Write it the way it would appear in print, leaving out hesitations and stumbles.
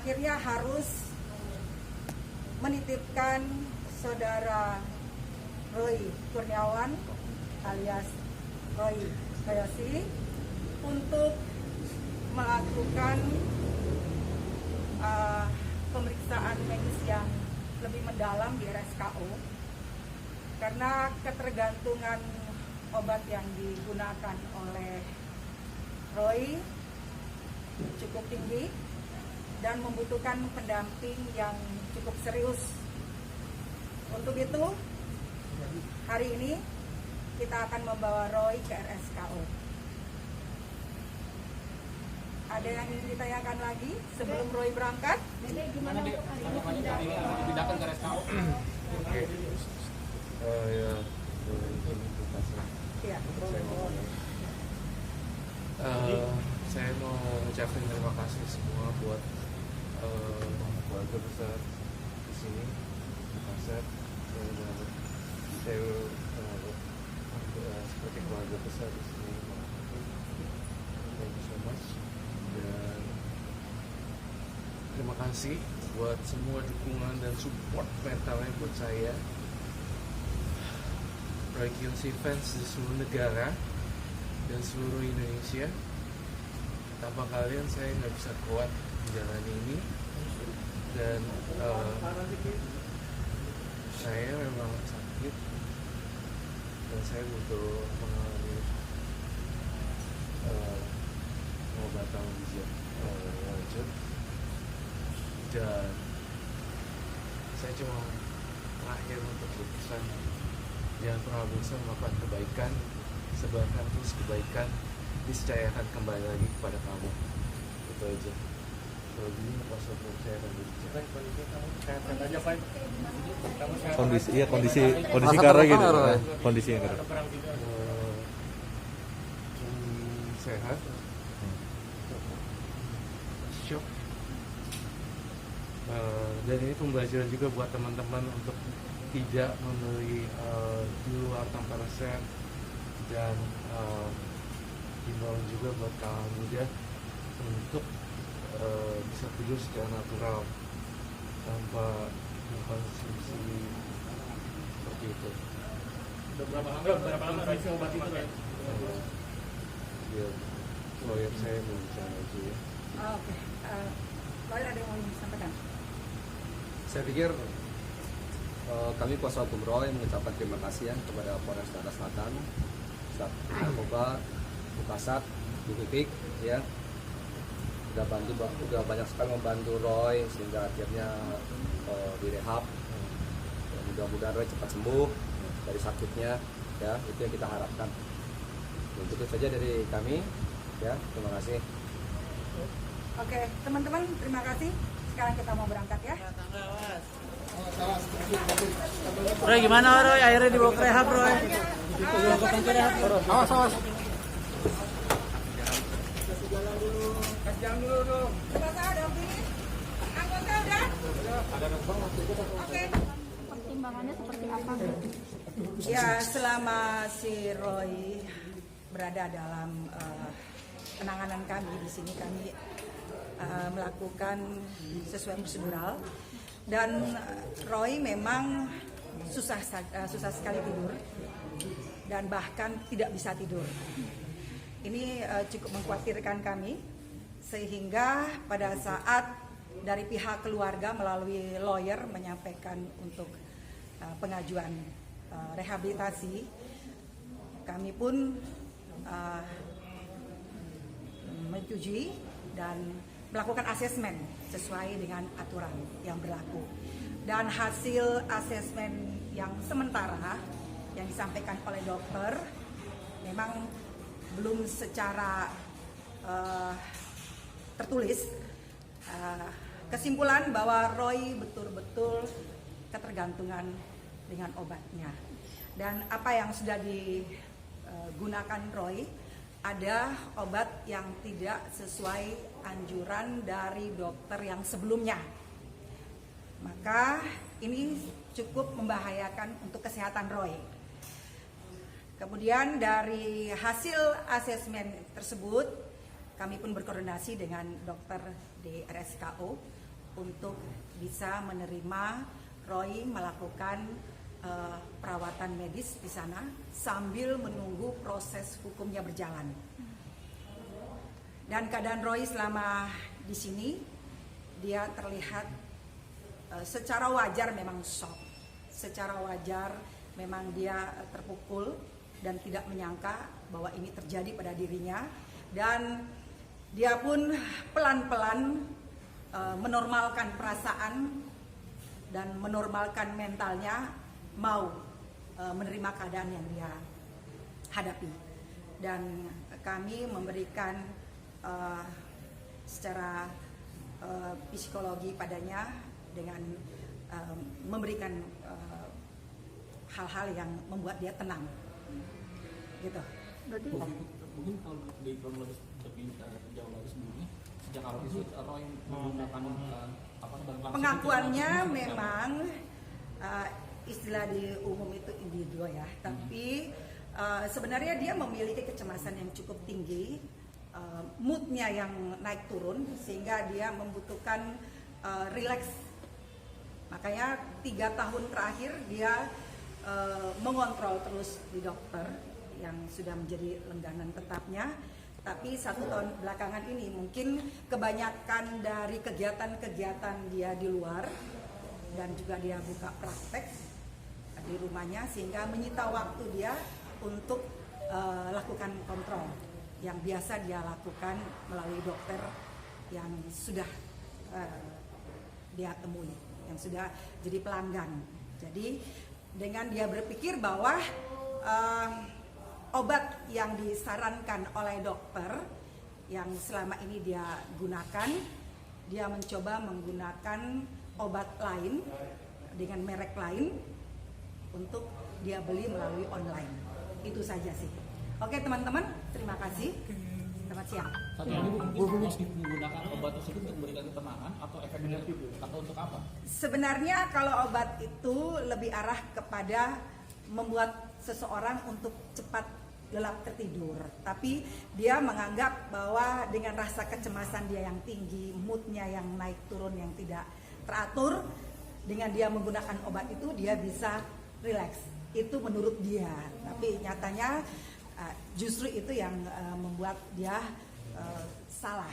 akhirnya harus menitipkan saudara Roy Kurniawan alias Roy Bayosi untuk melakukan pemeriksaan medis yang lebih mendalam di RSKO karena ketergantungan obat yang digunakan oleh Roy cukup tinggi dan membutuhkan pendamping yang cukup serius. Untuk itu, hari ini kita akan membawa Roy ke RSKO. Ada yang ingin ditanyakan lagi sebelum Roy berangkat? Gimana Dek? Pindahkan ke RSKO. Oke. Ya. Saya mau ucapkan terima kasih semua buat keluarga besar di sini, Makassar. Saya seperti keluarga besar di sini. Thank you so much. Dan terima kasih buat semua dukungan dan support mentalnya buat saya. Roy Kiyoshi fans di seluruh negara dan seluruh Indonesia. Tanpa kalian saya nggak bisa kuat menjalani ini, dan saya memang sakit dan saya butuh mengalami pengobatan lebih lanjut, dan saya cuma terakhir untuk berpesan, jangan pernah bosan melakukan kebaikan, sebarkan terus kebaikan, niscaya akan kembali lagi kepada kamu. Itu aja. Kalau gini pasal saya akan berbicara. Kondisi karena gitu. Kondisinya karena. Sehat. Shock. Dan ini pembelajaran juga buat teman-teman untuk tidak membeli di luar tanpa resep, dan himbauan juga buat kaum muda untuk bisa tidur secara natural tanpa mengkonsumsi seperti itu. Berapa lama konsumsi obat itu kan? Ya, lawyer saya mau bicara aja ya. Oke. Lawyer ada yang mau disampaikan? Saya pikir kami kuasa hukum Roy mengucapkan terima kasih ya kepada Polres Jakarta Selatan, Sat Narkoba, Bukasat, Bukipik, ya, udah banyak sekali membantu Roy sehingga akhirnya direhab. Mudah-mudahan Roy cepat sembuh dari sakitnya, ya, itu yang kita harapkan. Untuk itu saja dari kami, ya, terima kasih. Oke, teman-teman, terima kasih. Sekarang kita mau berangkat ya. Roy, gimana Roy? Akhirnya dibawa ke rehab Roy. Awas. Kasih jalan dulu dong. Anggota udah begini? Anggota udah? Oke. Pertimbangannya seperti apa? Ya, selama si Roy berada dalam penanganan kami di sini, kami melakukan sesuai prosedural, dan Roy memang susah sekali tidur dan bahkan tidak bisa tidur. Ini cukup mengkhawatirkan kami, sehingga pada saat dari pihak keluarga melalui lawyer menyampaikan untuk pengajuan rehabilitasi, kami pun menyetujui dan melakukan asesmen sesuai dengan aturan yang berlaku. Dan hasil asesmen yang sementara yang disampaikan oleh dokter memang belum secara tertulis kesimpulan bahwa Roy betul-betul ketergantungan dengan obatnya. Dan apa yang sudah digunakan Roy, ada obat yang tidak sesuai anjuran dari dokter yang sebelumnya. Maka ini cukup membahayakan untuk kesehatan Roy. Kemudian dari hasil asesmen tersebut, kami pun berkoordinasi dengan dokter di RSKO untuk bisa menerima Roy melakukan perawatan medis di sana sambil menunggu proses hukumnya berjalan. Dan keadaan Roy selama di sini, dia terlihat secara wajar memang shock, secara wajar memang dia terpukul dan tidak menyangka bahwa ini terjadi pada dirinya, dan dia pun pelan-pelan menormalkan perasaan dan menormalkan mentalnya, mau menerima keadaan yang dia hadapi. Dan kami memberikan secara psikologi padanya dengan memberikan hal-hal yang membuat dia tenang, gitu. Berarti Mungkin kalau di kronologis lebih jauh lagi sebelumnya, sejak awal itu Roy menggunakan pengakuannya memang istilah di umum itu individu ya, tapi sebenarnya dia memiliki kecemasan yang cukup tinggi, moodnya yang naik turun sehingga dia membutuhkan relax. Makanya 3 tahun terakhir dia mengontrol terus di dokter yang sudah menjadi langganan tetapnya. Tapi 1 tahun belakangan ini mungkin kebanyakan dari kegiatan-kegiatan dia di luar dan juga dia buka praktek di rumahnya sehingga menyita waktu dia untuk lakukan kontrol yang biasa dia lakukan melalui dokter yang sudah dia temui, yang sudah jadi pelanggan. Jadi dengan dia berpikir bahwa obat yang disarankan oleh dokter yang selama ini dia gunakan, dia mencoba menggunakan obat lain dengan merek lain untuk dia beli melalui online. Itu saja sih. Oke teman-teman, terima kasih. Selamat siang. Satu lagi mungkin menggunakan obat tersebut untuk memberikan ketenangan atau efek negatif atau untuk apa? Sebenarnya kalau obat itu lebih arah kepada membuat seseorang untuk cepat lelap tertidur, tapi dia menganggap bahwa dengan rasa kecemasan dia yang tinggi, moodnya yang naik turun yang tidak teratur, dengan dia menggunakan obat itu dia bisa rileks. Itu menurut dia, tapi nyatanya justru itu yang membuat dia salah.